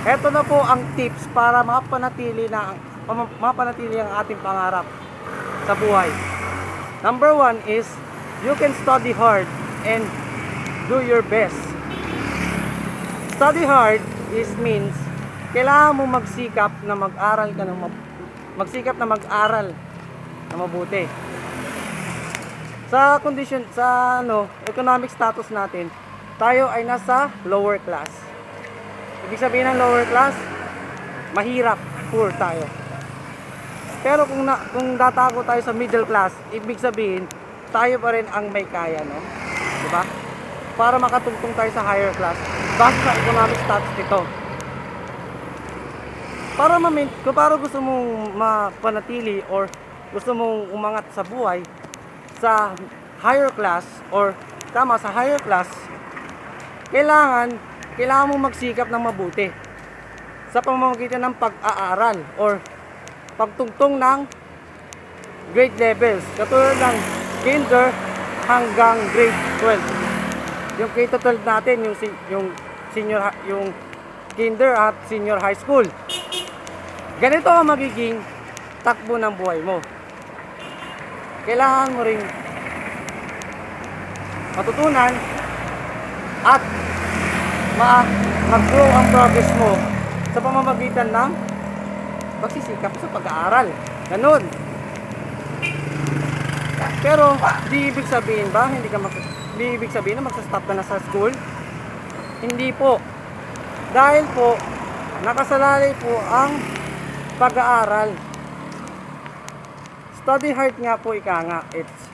Ito na po ang tips para mapanatili ang ating pangarap sa buhay. Number 1 is you can study hard and do your best. Study hard means kailangan mo magsikap na mag-aral na mabuti. Sa economic status natin, tayo ay nasa lower class. Ibig sabihin ng lower class, mahirap, poor tayo. Pero kung datako tayo sa middle class, ibig sabihin, tayo pa rin ang may kaya, no? Diba? Para makatungtong tayo sa higher class, base sa economic status nito. Para gusto mong mapanatili or gusto mong umangat sa buhay sa higher class sa higher class, kailangan mong magsikap ng mabuti sa pamamagitan ng pag-aaral or pagtungtong ng grade levels katulad ng kinder hanggang grade 12. Yung K-12 natin, yung kinder at senior high school. Ganito ang magiging takbo ng buhay mo. Kailangan mo ring matutunan at mag-grow ang progress mo sa pamamagitan ng pagsisikap sa pag-aaral. Ganun. Pero di ibig sabihin na magsa-stop ka na sa school. Hindi po. Dahil po nakasalalay po ang pag-aaral. Study hard nga po, ika nga. It's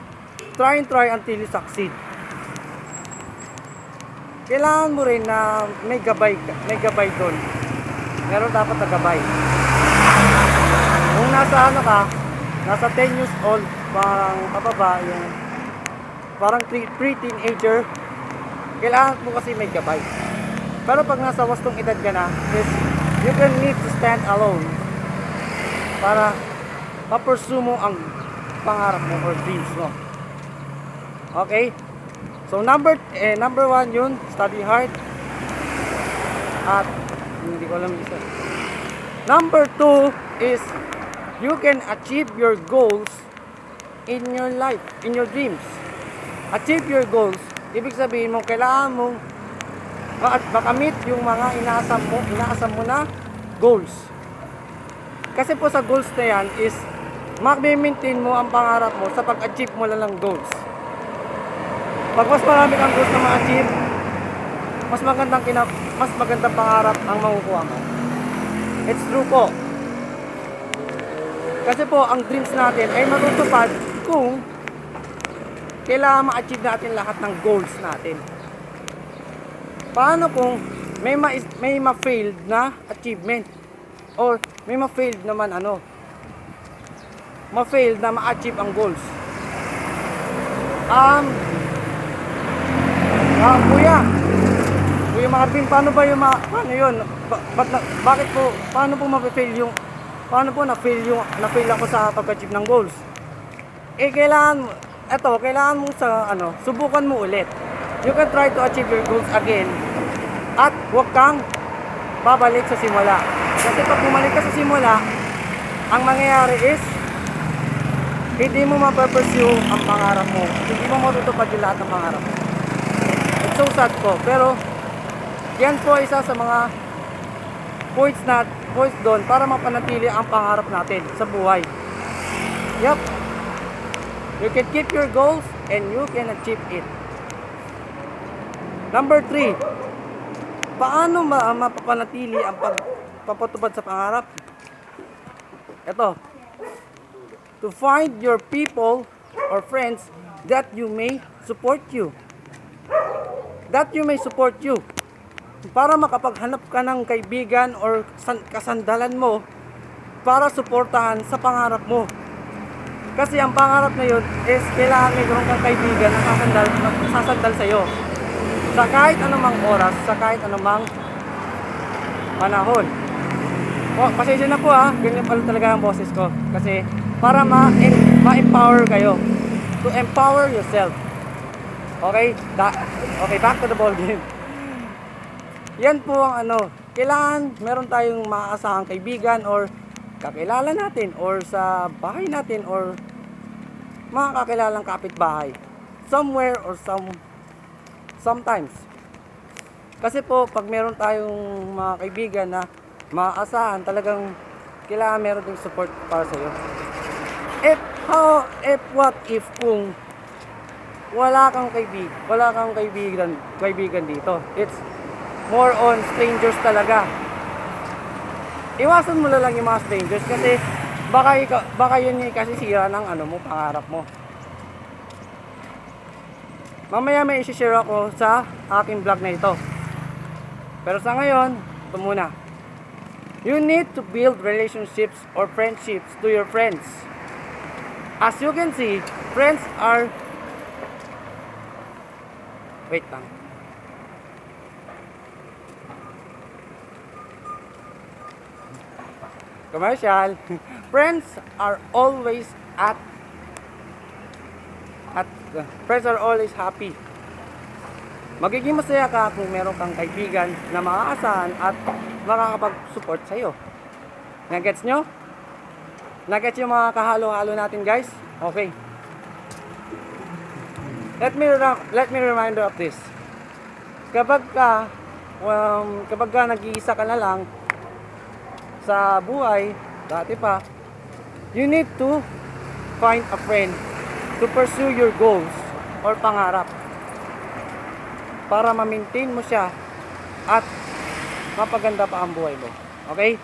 try until you succeed. Kailangan mo rin na may gabay doon. Pero dapat na gabay. Kung nasa 10 years old, parang pababa, yung parang pre-teenager, kailangan mo kasi may gabay. Pero pag nasa wastong edad ka na, you can need to stand alone para ma-pursue mo ang pangarap mo or dreams mo. Okay? So number 1 yun, study hard. At hindi ko alam isa. Number 2 is you can achieve your goals in your life, in your dreams. Achieve your goals, ibig sabihin mo kailangan mong makamit yung mga inaasam mo na goals. Kasi po sa goals na yan is ma-maintain mo ang pangarap mo sa pag-achieve mo lang ng goals. Pag mas marami kang goals na ma-achieve, mas magandang pangarap ang makukuha mo. It's true po. Kasi po ang dreams natin ay matutupad kung kailangan ma-achieve natin lahat ng goals natin. Paano kung may ma-failed na achievement or may ma-failed naman ma-failed na ma-achieve ang goals? Kuya Marvin, paano ba yung paano yun? Bakit po, paano po ma-fail na-fail ako sa pag-achieve ng goals? Kailangan mo subukan mo ulit. You can try to achieve your goals again at huwag kang babalik sa simula. Kasi pag bumalik ka sa simula, ang mangyayari is hindi mo mapapursue ang pangarap mo. Hindi mo matutupad yung lahat ng pangarap mo. It's so sad po. Pero yan po isa sa mga points doon para mapanatili ang pangarap natin sa buhay. Yup. You can keep your goals and you can achieve it. Number 3, paano mapapanatili ang pagpapatupad sa pangarap? Ito, to find your people or friends that you may support you. Para makapaghanap ka ng kaibigan or kasandalan mo para suportahan sa pangarap mo. Kasi ang pangarap na yun is kailangan may gano'n kang kaibigan na sasandal sa'yo. Sa kahit anumang oras, sa kahit anumang panahon. Pasensya na po ganyan pala talaga ang boses ko. Kasi para ma-empower kayo. To empower yourself. Okay? Okay, back to the ball game. Yan po ang kailangan meron tayong maaasahang kaibigan or kakilala natin or sa bahay natin or mga kakilalang kapitbahay. Somewhere or sometimes. Kasi po, pag meron tayong mga kaibigan na maaasahan, talagang kailangan meron ding support para sa'yo. What if kung wala kang kaibigan dito? It's more on strangers talaga. Iwasan mo na lang yung mga strangers kasi baka yun yung kasi sira ng pangarap mo. Mamaya may i-share ako sa aking vlog na ito. Pero sa ngayon, ito muna. You need to build relationships or friendships to your friends. As you can see, friends are... Wait lang. Commercial. Friends are always friends are always happy. Magiging masaya ka kung meron kang kaibigan na maaasahan at makakapag-support sa'yo. Nagets nyo? Nagets yung mga kahalo-halo natin, guys? Okay. Let me remind you of this. Kapag ka nag-iisa ka na lang sa buhay, dati pa, you need to find a friend to pursue your goals or pangarap para ma-maintain mo siya at mapaganda pa ang buhay mo. Okay?